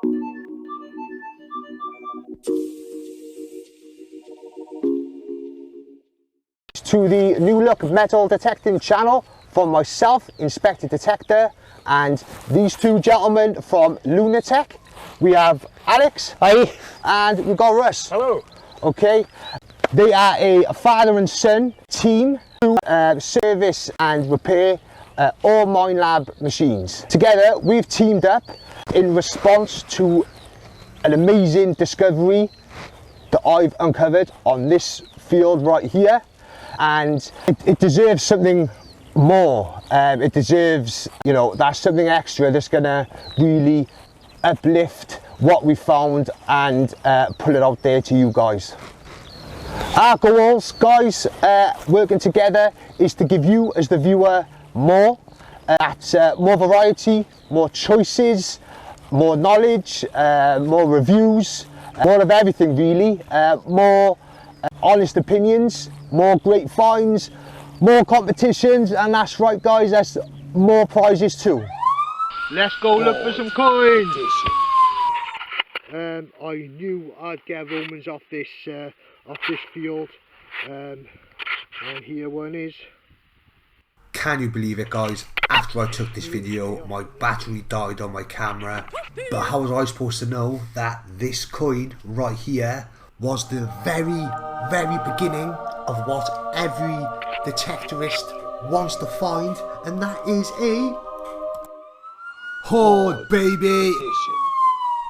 To the new look metal detecting channel from myself, Inspector Detector, and these two gentlemen from Lunatek. We have Alex. Hi. And we've got Russ. Hello. Okay. They are a father and son team who service and repair all Minelab machines. Together we've teamed up in response to an amazing discovery that I've uncovered on this field right here. And it deserves something more. It deserves, you know, that's something extra that's gonna really uplift what we found and put it out there to you guys. Our goals, guys, working together is to give you as the viewer more, more variety, more choices, more knowledge, more reviews, more of everything really, more honest opinions, more great finds, more competitions, and that's right guys, that's more prizes too. Let's go look for some coins. I knew I'd get Romans off this field, and here one is. Can you believe it guys? After I took this video, my battery died on my camera, but how was I supposed to know that this coin right here was the very beginning of what every detectorist wants to find, and that is a hoard, baby!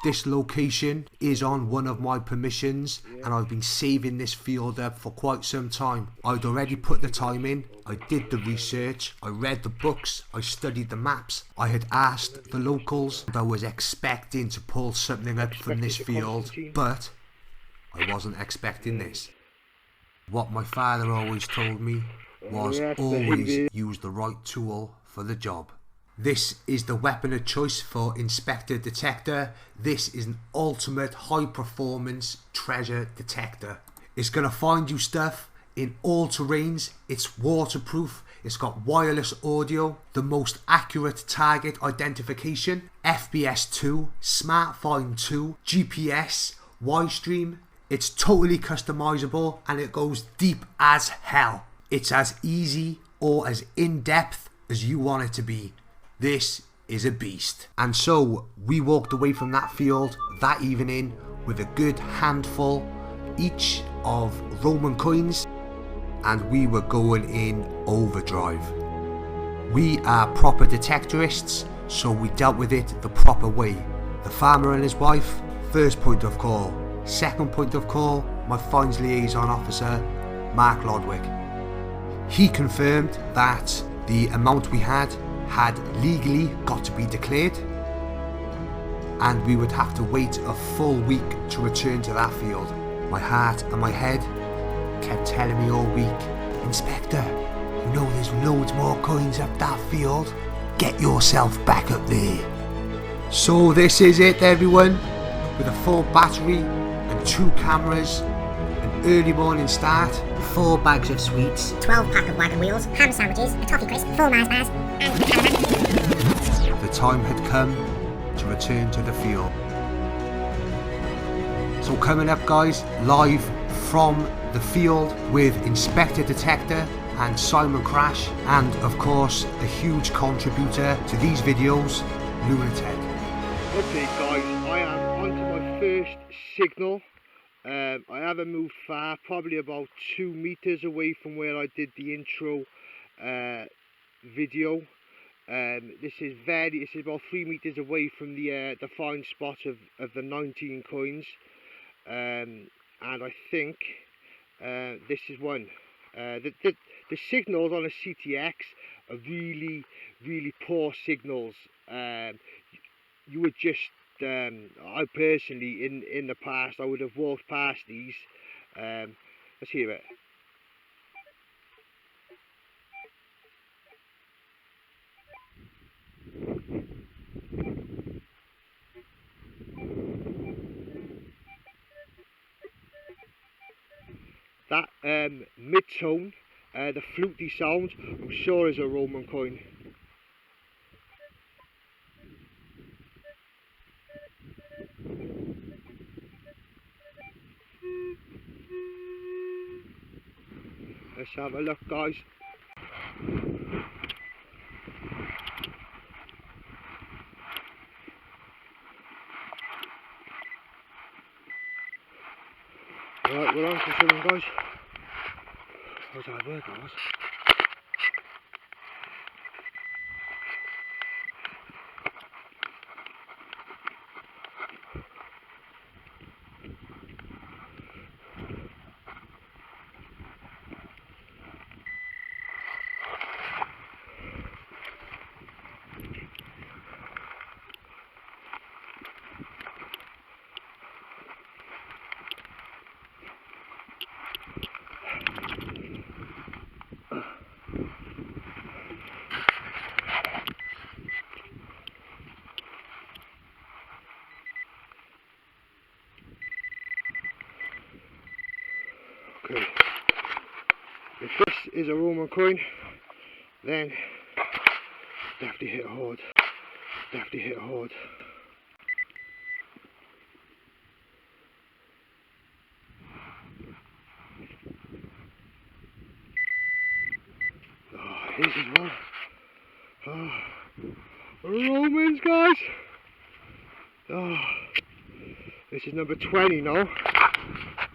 This location is on one of my permissions, and I've been saving this field up for quite some time. I'd already put the time in, I did the research, I read the books, I studied the maps, I had asked the locals, and I was expecting to pull something up from this field, but I wasn't expecting this. What my father always told me was always use the right tool for the job. This is the weapon of choice for Inspector Detector. This is an ultimate high performance treasure detector. It's going to find you stuff in all terrains. It's waterproof. It's got wireless audio, the most accurate target identification, FBS 2, Smart Find 2, GPS, Y-Stream. It's totally customizable and it goes deep as hell. It's as easy or as in-depth as you want it to be. This is a beast. And so we walked away from that field that evening with a good handful each of Roman coins, and we were going in overdrive. We are proper detectorists, so we dealt with it the proper way. The farmer and his wife, first point of call. Second point of call, my finds liaison officer, Mark Lodwick. He confirmed that the amount we had legally got to be declared, and we would have to wait a full week to return to that field. My heart and my head kept telling me all week, Inspector, you know there's loads more coins up that field, get yourself back up there. So this is it everyone, with a full battery and 2 cameras, an early morning start, 4 bags of sweets, 12 pack of wagon wheels, ham sandwiches, a toffee crisp, 4 Mars bars, and a caravan. The time had come to return to the field. So coming up guys, live from the field with Inspector Detector and Simon Crash, and of course a huge contributor to these videos, Lunatek. Okay guys, I am onto my first signal. I haven't moved far, probably about 2 meters away from where I did the intro video. This is about 3 meters away from the find spot of the 19 coins, and I think this is one. The signals on a CTX are really poor signals. You would just I personally, in the past, I would have walked past these. Let's hear it. That mid-tone, the fluty sound, I'm sure is a Roman coin. Let's have a look, guys. Right, we're on to something, guys. How's that work, guys? Okay. If this is a Roman coin, then definitely hit hard. Definitely hit hard. Oh, this is one. Oh, Romans, guys. Oh, this is number 20 now.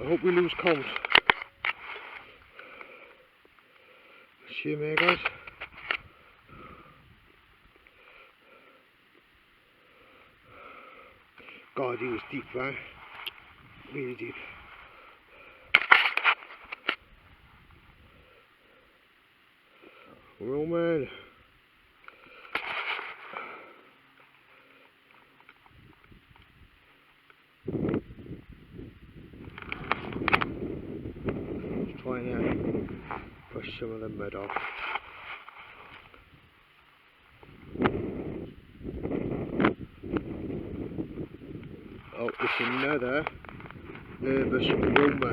I hope we lose count. See him here, guys. God, he was deep, man. Really deep. Roman. Just trying to push some of the mud off. Oh, it's another nervous Roma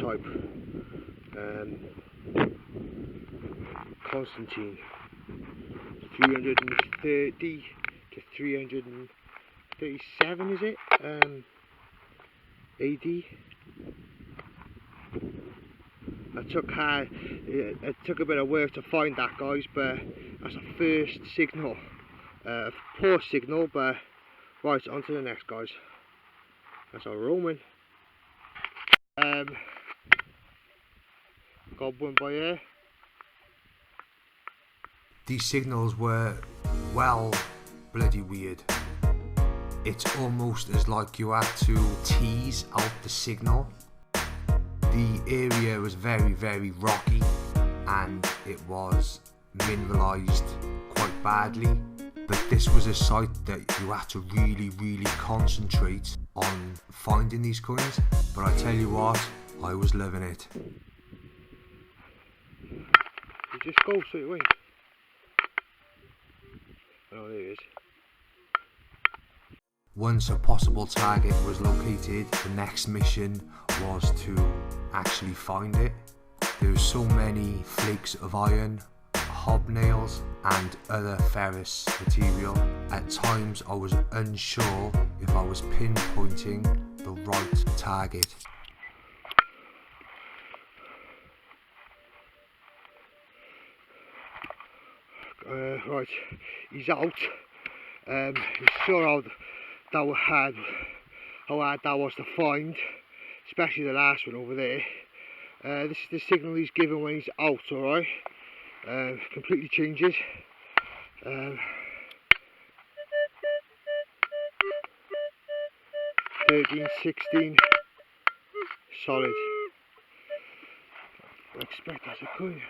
type. Constantine. 330 to 337, is it? AD. It took a bit of work to find that, guys, but that's a first signal. Poor signal, but right, on to the next, guys. That's our Roman. Got one by here. These signals were, well, bloody weird. It's almost as like you had to tease out the signal. The area was very, very rocky and it was mineralised quite badly. But this was a site that you had to really, really concentrate on finding these coins. But I tell you what, I was loving it. You just go straight away. Oh, there it is. Once a possible target was located, the next mission was to actually find it. There were so many flakes of iron, hobnails and other ferrous material. At times I was unsure if I was pinpointing the right target. Right, he's out. You saw how hard that was to find, especially the last one over there. This is the signal he's given when he's out, alright? Completely changes. 13, 16, solid. I expect that's a coin.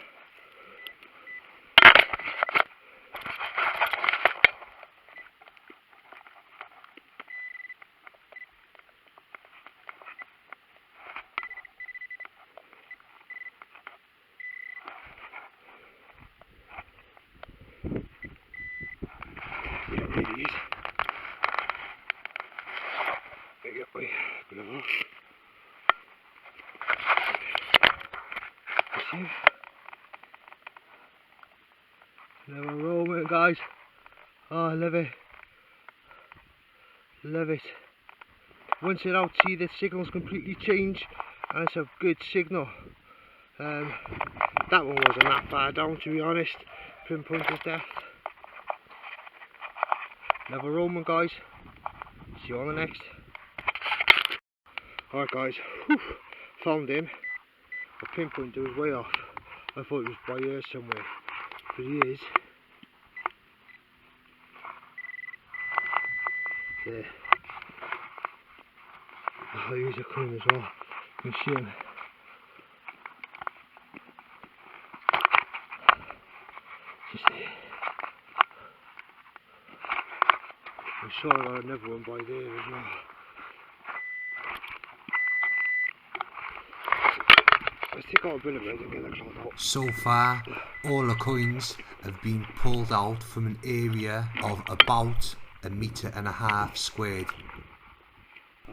Another Roman, guys. Oh, I love it. Love it. Once it's out, see the signals completely change, and it's a good signal. That one wasn't that far down, to be honest. Pinpointed depth. Another Roman, guys. See you on the next. Alright guys, whew, found him. The pinpointer was way off. I thought he was by here somewhere, but he is. There. Oh, here's a coin as well. You can see him. Just there. I'm sure I got another one by there as well. Let's take out a bit of it and get the cloth out. So far, all the coins have been pulled out from an area of about 1.5 meters squared.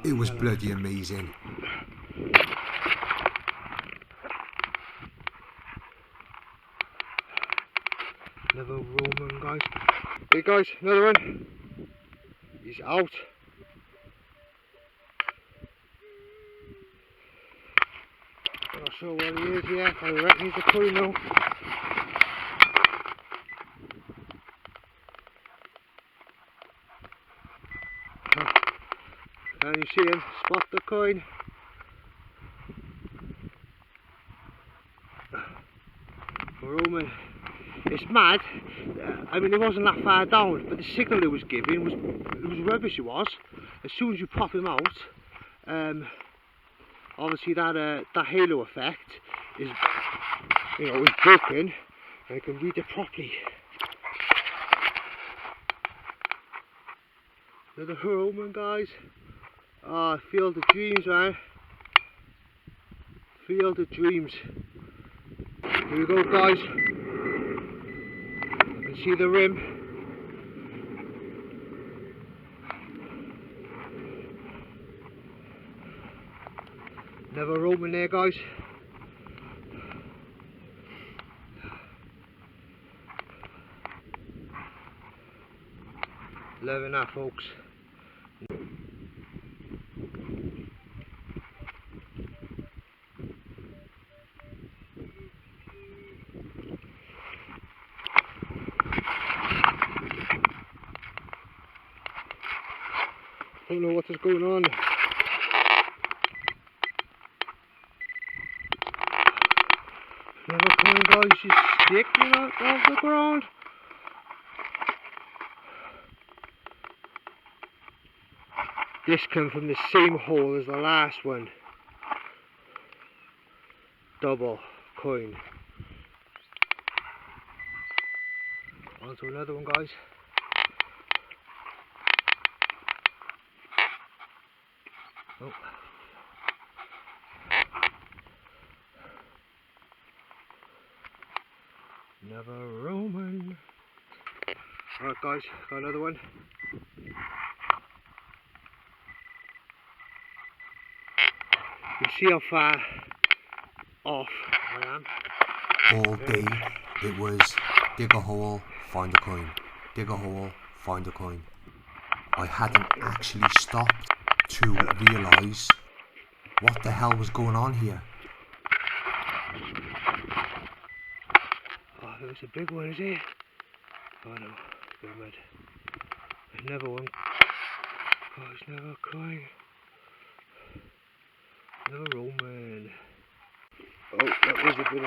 It was bloody amazing. Another Roman, guys. Hey guys, another one. He's out. I'm not sure where he is yet. I reckon he's a coin though. And you see him, spot the coin. Roman. It's mad. I mean, it wasn't that far down, but the signal it was giving was rubbish. It was. As soon as you pop him out, obviously that halo effect is, is broken, and I can read it properly. Another Roman, guys. Ah, Field of Dreams, man. Field of Dreams. Here we go, guys. You can see the rim. Another Roman there, guys. Loving that, folks. Don't know what is going on. Another coin, guys, is sticking out of the ground. This came from the same hole as the last one. Double coin. On to another one, guys. Oh. Another Roman. Alright guys, got another one. You see how far off I am? All day it was dig a hole, find a coin. Dig a hole, find a coin. I hadn't actually stopped to realise what the hell was going on here. Oh, there's a big one, is it? Oh no, it's been mud. There's never one. Oh, there's never a coin. Another Roman. Oh, that was a bit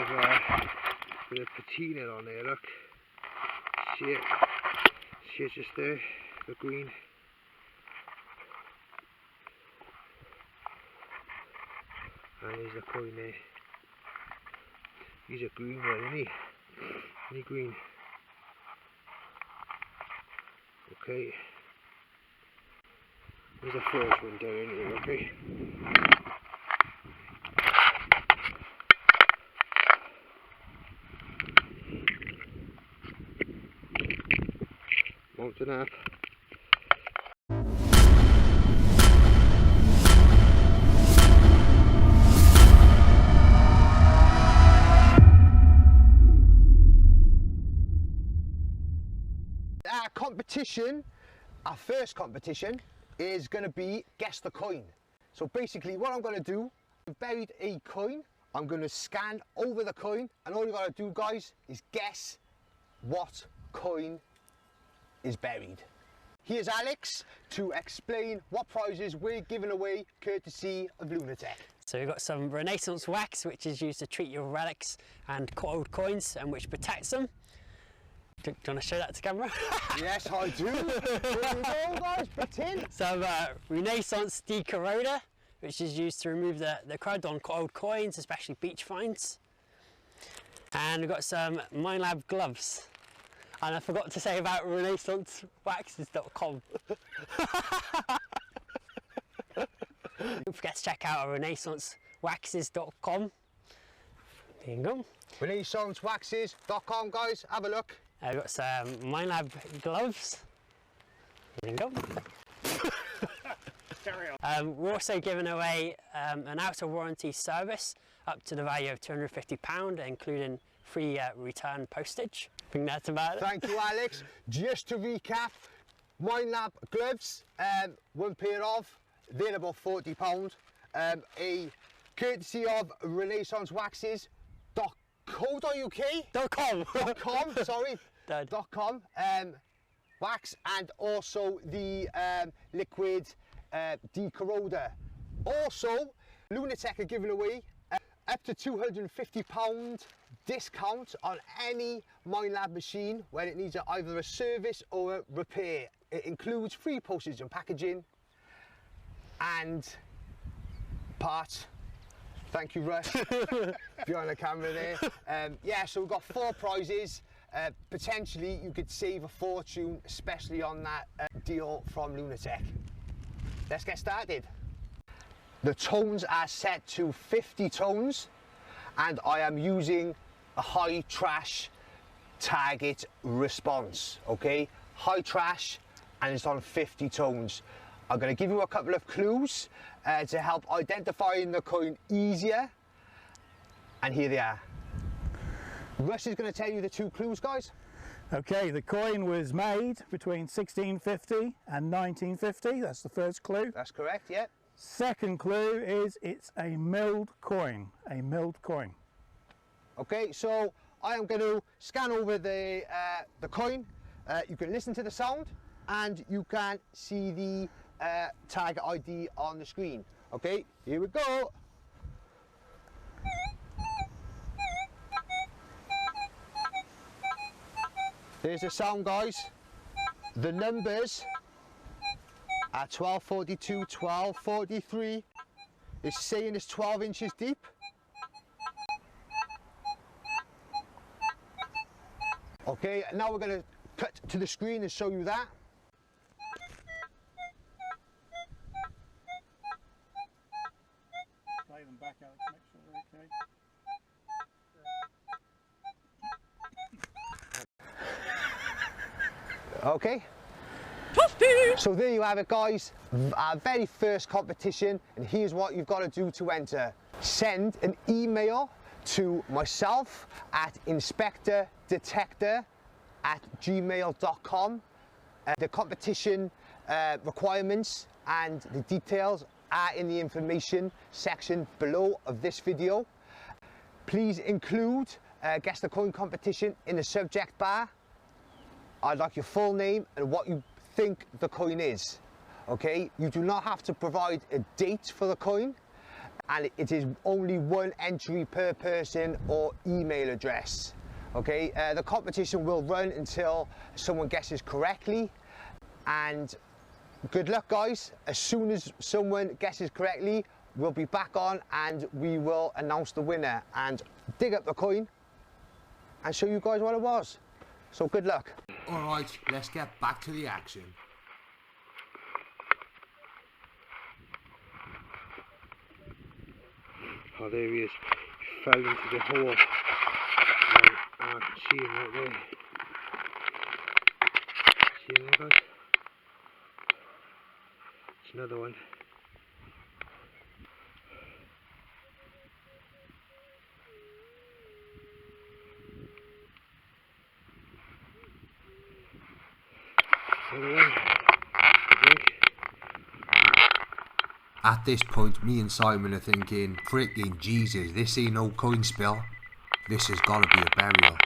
of patina on there, look. See it? See it just there? The green. And there's a coin there. He's a green one, isn't he? Isn't he green? Okay. There's a first one down anyway, okay? Mountain up. Our competition, our first competition, is going to be guess the coin. So basically what I'm going to do, I've buried a coin, I'm going to scan over the coin, and all you got to do, guys, is guess what coin is buried. Here's Alex to explain what prizes we're giving away courtesy of Lunatek. So we've got some Renaissance wax, which is used to treat your relics and old coins, and which protects them. Do you want to show that to camera? Yes, I do. Here we go, guys, pretend. Some Renaissance decorroder, which is used to remove the crud on old coins, especially beach finds. And we've got some Minelab gloves. And I forgot to say about renaissancewaxes.com. Don't forget to check out our renaissancewaxes.com. There you go. RenaissanceWaxes.com, guys, have a look. I've got some Minelab gloves. There you go. We're also giving away an out of warranty service up to the value of £250, including free return postage. I think that's about it. Thank you, Alex. Just to recap, Minelab gloves, one pair of, they're about £40. A courtesy of renaissancewaxes.co.uk.com, sorry, .com, wax, and also the liquid decorroder. Also, Lunatek are giving away up to £250 discount on any Minelab machine when it needs either a service or a repair. It includes free postage and packaging and parts. Thank you, Russ, behind the camera there. Yeah, so we've got 4 prizes. Potentially you could save a fortune, especially on that deal from Lunatek. Let's get started. The tones are set to 50 tones, and I am using a high trash target response, okay? High trash, and it's on 50 tones. I'm going to give you a couple of clues to help identifying the coin easier, and here they are. Russ is going to tell you the 2 clues, guys. Okay, the coin was made between 1650 and 1950. That's the first clue. That's correct, yeah. Second clue is it's a milled coin. A milled coin. Okay, so I am going to scan over the coin. You can listen to the sound, and you can see the tag ID on the screen. Okay, here we go. There's the sound, guys. The numbers are 1242, 1243. It's saying it's 12 inches deep. Okay, now we're going to cut to the screen and show you that. Play them back, Alex, make sure they're okay. Okay. So there you have it, guys. Our very first competition, and here's what you've got to do to enter. Send an email to myself at inspectordetector@gmail.com. The competition requirements and the details are in the information section below of this video. Please include guess the coin competition in the subject bar. I'd like your full name and what you think the coin is. Okay, you do not have to provide a date for the coin, and it is only 1 entry per person or email address. Okay, the competition will run until someone guesses correctly, and good luck, guys. As soon as someone guesses correctly, we'll be back on and we will announce the winner and dig up the coin and show you guys what it was. So good luck. Alright, let's get back to the action. Oh, there he is. He fell into the hole. I can see him right there. See him there, guys? It's another one. Another one, I think. At this point, me and Simon are thinking, freaking Jesus, this ain't no coin spill. This has got to be a burial.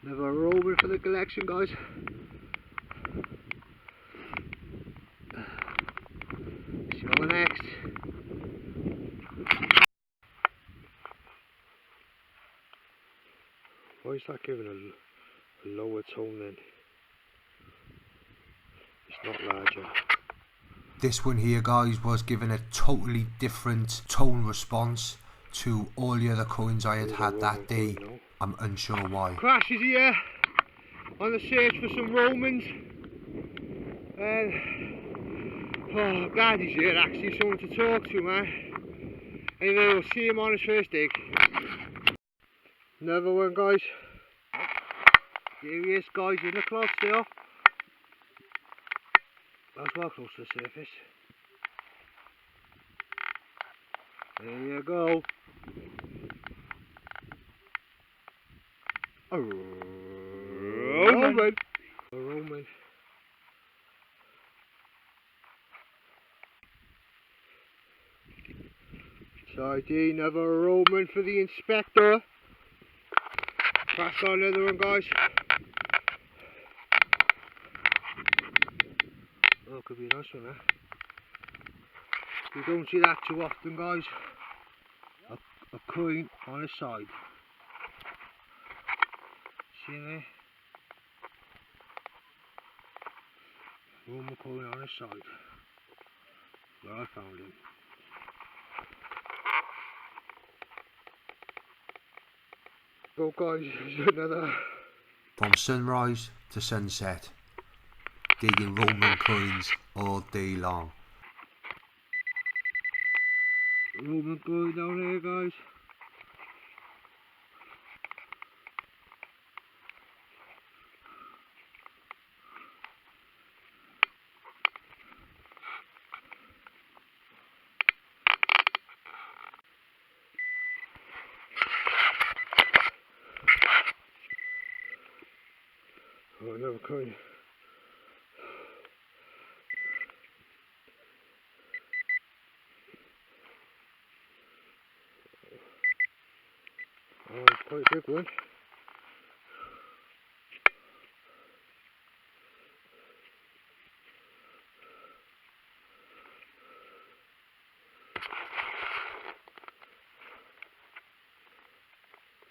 Never rolling for the collection, guys. See you next. Why is that giving a lower tone then? It's not larger. This one here, guys, was given a totally different tone response to all the other coins I had that day. I'm unsure why. Crash is here on the search for some Romans. Oh, glad he's here actually, someone to talk to, man. Anyway, we'll see him on his first dig. Another one, guys. There he is, guys, in the cloud still. That's well close to the surface. There you go. A Roman. A Roman. Side D, another Roman for the inspector. Crash on another one, guys. Oh, could be a nice one, eh? You don't see that too often, guys. A coin on a side. See there? Roman coin on a side. Where I found him. Go, guys, another. From sunrise to sunset, digging Roman coins all day long. Roman coin down there, guys. Oh, another coin. Oh, it's quite a big one.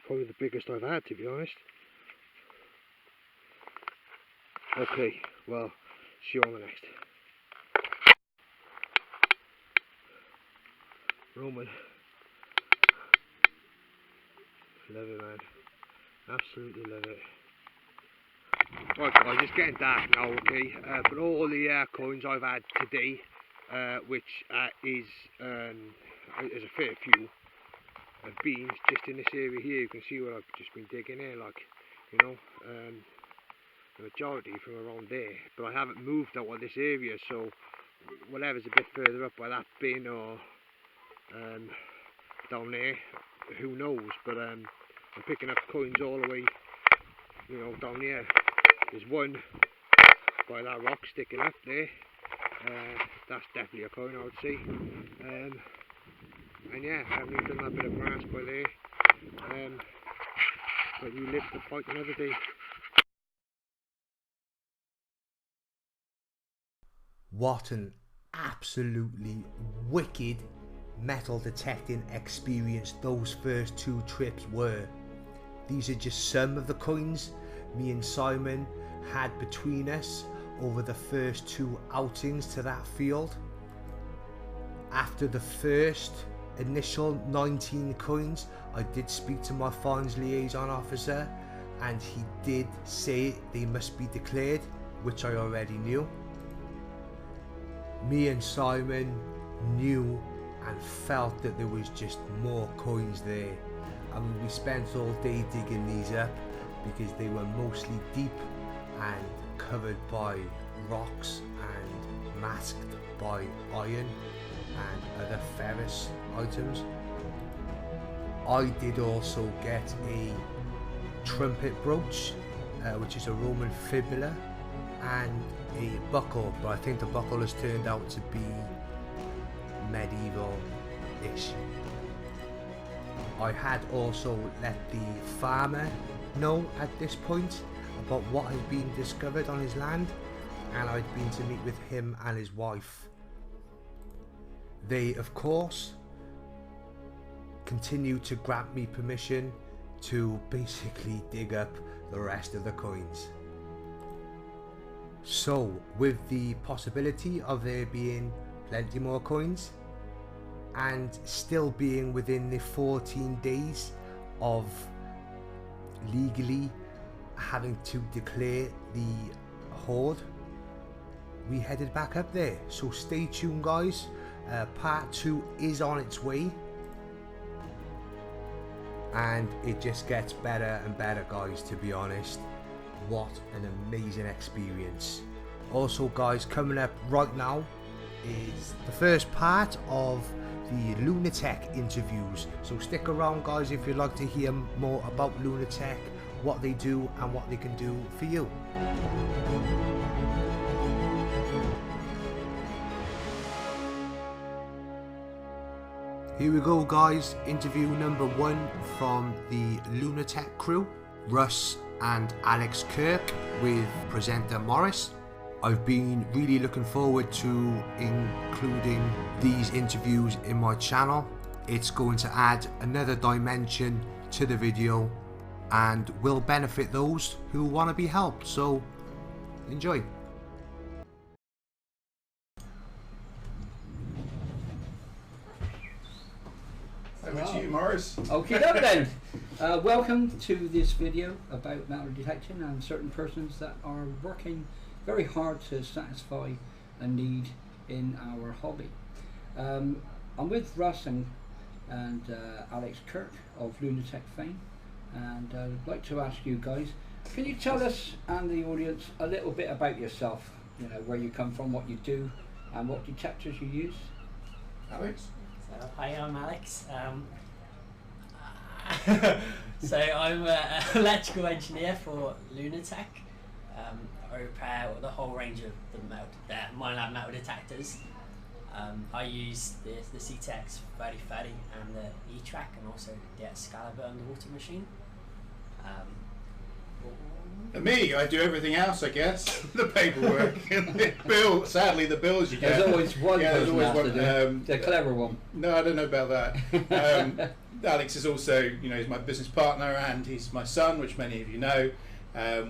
Probably the biggest I've had, to be honest. Okay, well, see you on the next. Roman. Love it, man. Absolutely love it. Right, guys, it's getting dark now, okay? But all the coins I've had today, which is a fair few, have been just in this area here. You can see what I've just been digging here, like, you know. The majority from around there, but I haven't moved out of this area, so whatever's a bit further up by that bin or down there, who knows. But I'm picking up coins all the way, you know, down here. There's one by that rock sticking up there. That's definitely a coin, I would say. And yeah, I haven't even done that bit of grass by there. But you live to fight another day. What an absolutely wicked metal detecting experience those first 2 trips were. These are just some of the coins me and Simon had between us over the first 2 outings to that field. After the first initial 19 coins, I did speak to my finds liaison officer and he did say they must be declared, which I already knew. Me and Simon knew and felt that there was just more coins there. I mean, we spent all day digging these up because they were mostly deep and covered by rocks and masked by iron and other ferrous items. I did also get a trumpet brooch, which is a Roman fibula, and a buckle, but I think the buckle has turned out to be medieval-ish. I had also let the farmer know at this point about what had been discovered on his land, and I'd been to meet with him and his wife. They, of course, continued to grant me permission to basically dig up the rest of the coins. So, with the possibility of there being plenty more coins and still being within the 14 days of legally having to declare the hoard, we headed back up there. So stay tuned, guys. Part 2 is on its way, and it just gets better and better, guys, to be honest. What an amazing experience. Also, guys, coming up right now is the first part of the Lunatek interviews, so stick around, guys, if you'd like to hear more about Lunatek, what they do and what they can do for you. Here we go, guys, interview number 1 from the Lunatek crew, Russ and Alex Kirk, with presenter Morris. I've been really looking forward to including these interviews in my channel. It's going to add another dimension to the video and will benefit those who want to be helped, so enjoy. Over to you, Morris. Okay, then. Welcome to this video about metal detection and certain persons that are working very hard to satisfy a need in our hobby. I'm with Russ and Alex Kirk of Lunatek fame, and I'd like to ask you guys, can you tell us and the audience a little bit about yourself? You know, where you come from, what you do, and what detectors you use. Alex? So, hi, I'm Alex. So I'm an electrical engineer for Lunatek. I repair the whole range of the MindLab metal detectors. I use the CTX 3030 and the E-Track, and also the Excalibur underwater machine. And me, I do everything else, I guess. The paperwork and the bill. Sadly, the bills you get. There's always one there's person always has one. to do. The clever one. No, I don't know about that. Alex is also, he's my business partner and he's my son, which many of you know.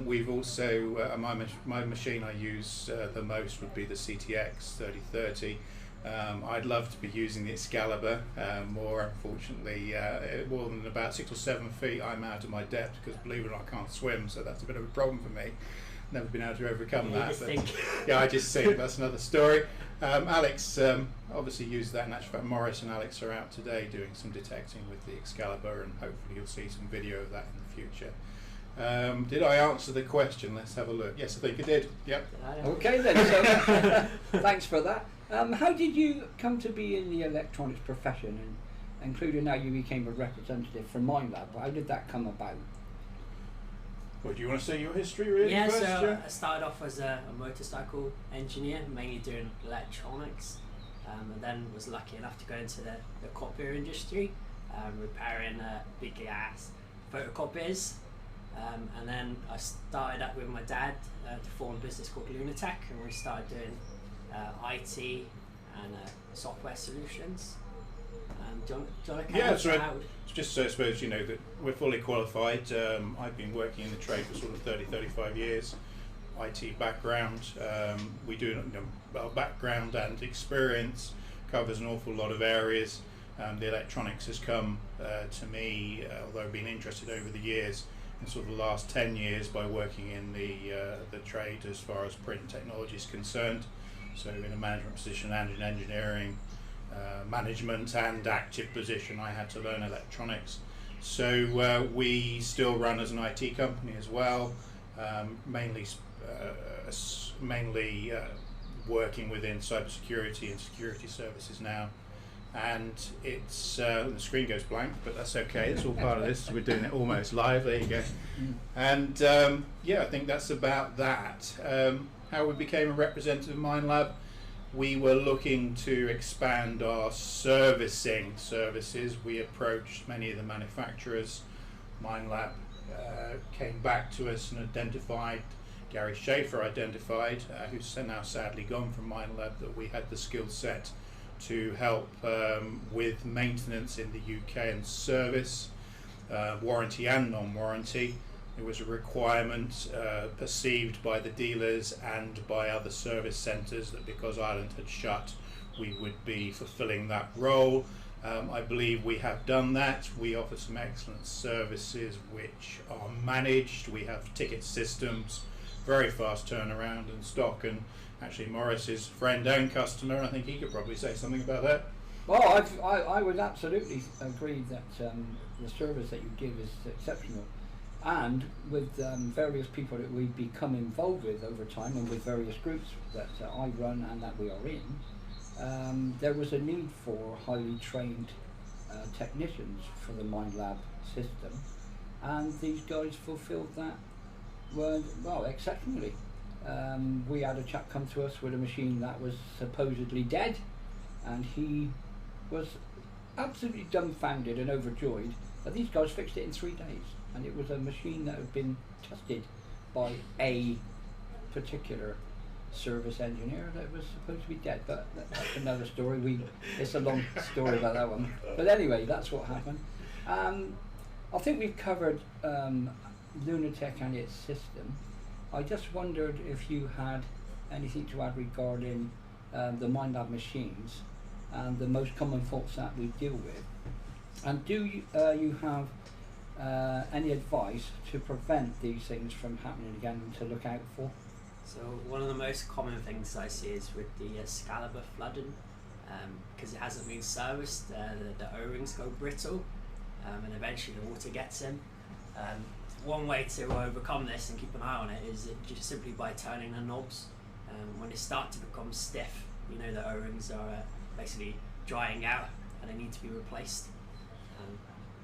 We've also, my machine I use the most would be the CTX 3030. I'd love to be using the Excalibur more. Unfortunately, more than about 6 or 7 feet I'm out of my depth, because believe it or not I can't swim, so that's a bit of a problem for me. Never been able to overcome that. But, yeah, I just think that's another story. Alex obviously used that. In actual fact, Morris and Alex are out today doing some detecting with the Excalibur, and hopefully you'll see some video of that in the future. Did I answer the question? Let's have a look. Yes, I think I did. Yep. Okay then, so thanks for that. How did you come to be in the electronics profession, and including now you became a representative for MindLab? How did that come about? Well, do you want to say your history really Yeah, first? so I started off as a motorcycle engineer, mainly doing electronics, and then was lucky enough to go into the copier industry, repairing big ass photocopiers. And then I started up with my dad to form a business called Lunatek, and we started doing IT and software solutions. Do you want to Yeah, so just so I suppose you know that we're fully qualified. I've been working in the trade for sort of 30-35 years. IT background. We do our background and experience covers an awful lot of areas. The electronics has come to me, although I've been interested over the years, in sort of the last 10 years by working in the trade as far as print technology is concerned. So in a management position and in engineering, management and active position, I had to learn electronics. So we still run as an IT company as well, mainly working within cybersecurity and security services now. and it's the screen goes blank, but that's okay. It's all part of this. We're doing it almost live. There you go. And yeah, I think that's about that. How we became a representative of Minelab. We were looking to expand our servicing services. We approached many of the manufacturers. Minelab came back to us and identified, Gary Schaefer identified, who's now sadly gone from Minelab, that we had the skill set to help with maintenance in the UK and service, warranty and non-warranty. It was a requirement perceived by the dealers and by other service centres that because Ireland had shut, we would be fulfilling that role. I believe we have done that. We offer some excellent services which are managed. We have ticket systems, very fast turnaround and stock, and actually Morris's friend and customer, I think he could probably say something about that. Well, I would absolutely agree that the service that you give is exceptional, and with various people that we've become involved with over time, and with various groups that I run and that we are in, there was a need for highly trained technicians for the Minelab system, and these guys fulfilled that well exceptionally. We had a chap come to us with a machine that was supposedly dead, and he was absolutely dumbfounded and overjoyed that these guys fixed it in 3 days, and it was a machine that had been tested by a particular service engineer that was supposed to be dead, but that's another story. It's a long story about that one, but anyway, that's what happened. I think we've covered Lunatek and its system. I just wondered if you had anything to add regarding the Minelab machines and the most common faults that we deal with, and do you have any advice to prevent these things from happening again and to look out for? So one of the most common things I see is with the Excalibur flooding, because it hasn't been serviced, the O-rings go brittle, and eventually the water gets in. One way to overcome this and keep an eye on it is just simply by turning the knobs. When they start to become stiff, you know the O-rings are basically drying out and they need to be replaced.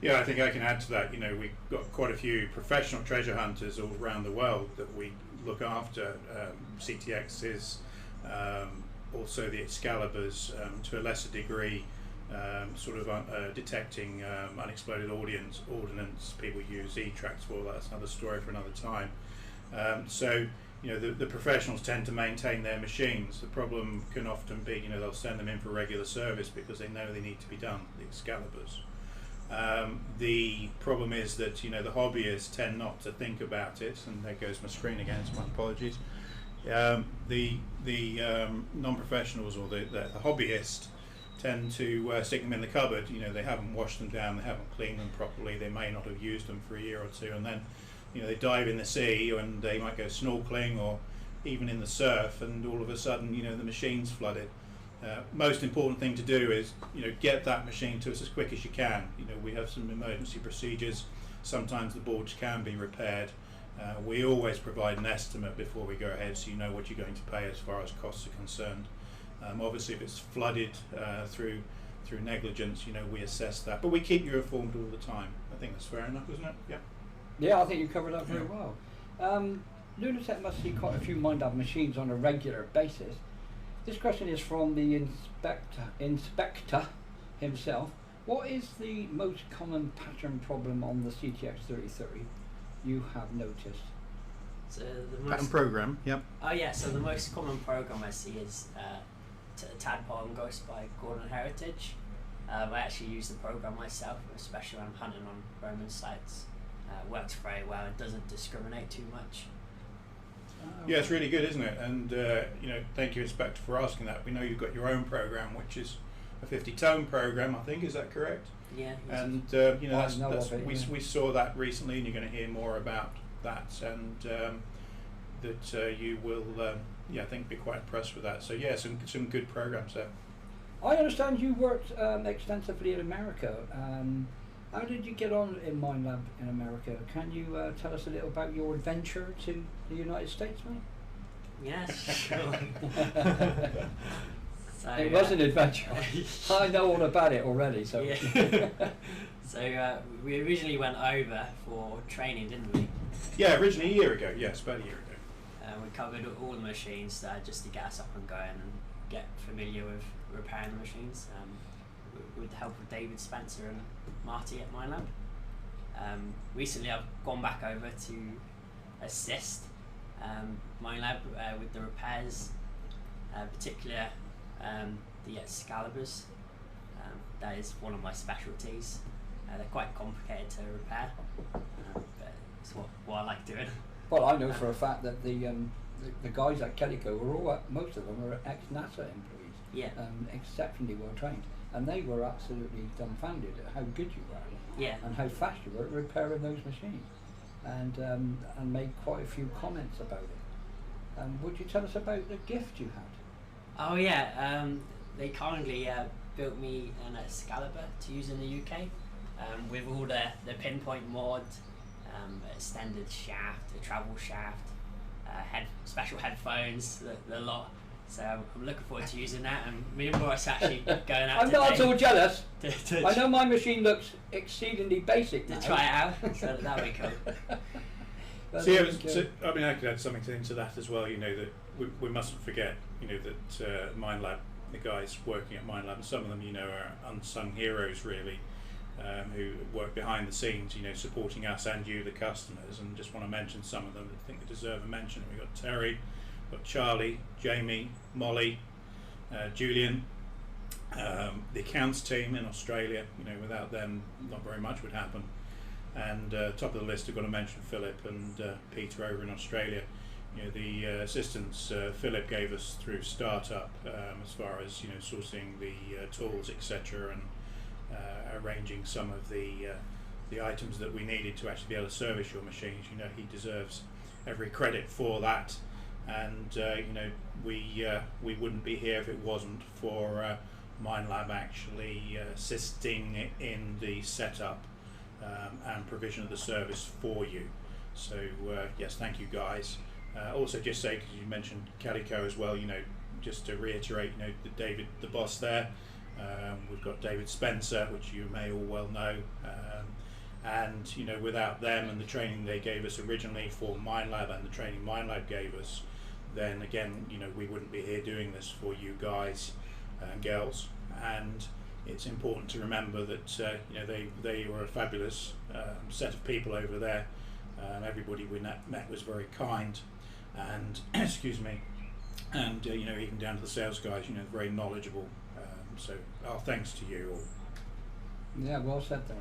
Yeah, I think I can add to that. You know, we've got quite a few professional treasure hunters all around the world that we look after, CTXs, also the Excaliburs, to a lesser degree, sort of detecting unexploded ordnance. People use E-tracks for that. That's another story for another time. So, you know, the professionals tend to maintain their machines. The problem can often be, you know, they'll send them in for regular service because they know they need to be done, the Excaliburs. The problem is that, you know, the hobbyists tend not to think about it, and there goes my screen again, so my apologies. The non-professionals or the hobbyist tend to stick them in the cupboard. You know, they haven't washed them down, they haven't cleaned them properly, they may not have used them for a year or two, and then, you know, they dive in the sea and they might go snorkeling or even in the surf, and all of a sudden, you know, the machine's flooded. Most important thing to do is, you know, get that machine to us as quick as you can. You know, we have some emergency procedures. Sometimes the boards can be repaired. We always provide an estimate before we go ahead, so you know what you're going to pay as far as costs are concerned. Obviously, if it's flooded through negligence, you know, we assess that, but we keep you informed all the time. I think that's fair enough, isn't it? Yeah. Yeah, I think you covered that very well. Lunatek must see quite a few Minelab machines on a regular basis. This question is from the inspector himself. What is the most common pattern problem on the CTX 3030 you have noticed? So the Pattern program, yep. Oh yeah, so the most common program I see is Tadpole and Ghost by Gordon Heritage. I actually use the program myself, especially when I'm hunting on Roman sites. Works very well, it doesn't discriminate too much. Yeah, it's really good, isn't it? And you know, thank you, Inspector, for asking that. We know you've got your own program, which is a 50-tone program, I think. Is that correct? Yeah. And you know, we saw that recently, and you're going to hear more about that, and that you will, yeah, I think, be quite impressed with that. So yeah, some good programs there. I understand you worked extensively in America. How did you get on in Minelab in America? Can you tell us a little about your adventure to the United States, mate? Yes, sure. So it was an adventure. I know all about it already. So yeah. So we originally went over for training, didn't we? Yeah, originally a year ago. Yes, about a year ago. We covered all the machines just to get us up and going and get familiar with repairing the machines, with the help of David, Spencer and Marty at MindLab. Recently I've gone back over to assist MindLab with the repairs, particularly the Excaliburs. That is one of my specialties. They're quite complicated to repair, but it's what I like doing. Well, I know for a fact that the guys at Calico were all, most of them were ex-NASA employees. Yeah. Exceptionally well trained, and they were absolutely dumbfounded at how good you were. Yeah. And how fast you were at repairing those machines, and made quite a few comments about it. Would you tell us about the gift you had? Oh yeah, they kindly built me an Excalibur to use in the UK, with all the pinpoint mod, extended shaft, a travel shaft, special headphones, the lot. So I'm looking forward to using that, and me and Boris actually going out I'm not at all jealous. to I know my machine looks exceedingly basic to now. try it out, so that'll be cool. So, I mean, I could add something into that as well. You know, that we mustn't forget, you know, that MindLab, the guys working at MindLab, and some of them, you know, are unsung heroes really, who work behind the scenes, you know, supporting us and you, the customers. And just want to mention some of them that I think they deserve a mention. We've got Terry, we've got Charlie, Jamie, Molly, Julian, the accounts team in Australia. You know, without them, not very much would happen. And top of the list, I've got to mention Philip and Peter over in Australia. You know, the assistance Philip gave us through startup, as far as, you know, sourcing the tools, etc., and arranging some of the items that we needed to actually be able to service your machines. You know, he deserves every credit for that. And you know, we wouldn't be here if it wasn't for MindLab actually assisting in the setup and provision of the service for you. So yes, thank you guys. Also, just say, because you mentioned Calico as well, you know, just to reiterate, you know, David, the boss there. We've got David Spencer, which you may all well know, and you know, without them and the training they gave us originally for MindLab and the training MindLab gave us, then again, you know, we wouldn't be here doing this for you guys and girls. And it's important to remember that you know, they were a fabulous set of people over there. Everybody we met was very kind, and excuse me, and you know, even down to the sales guys, you know, very knowledgeable. So our thanks to you all. Yeah, well said there.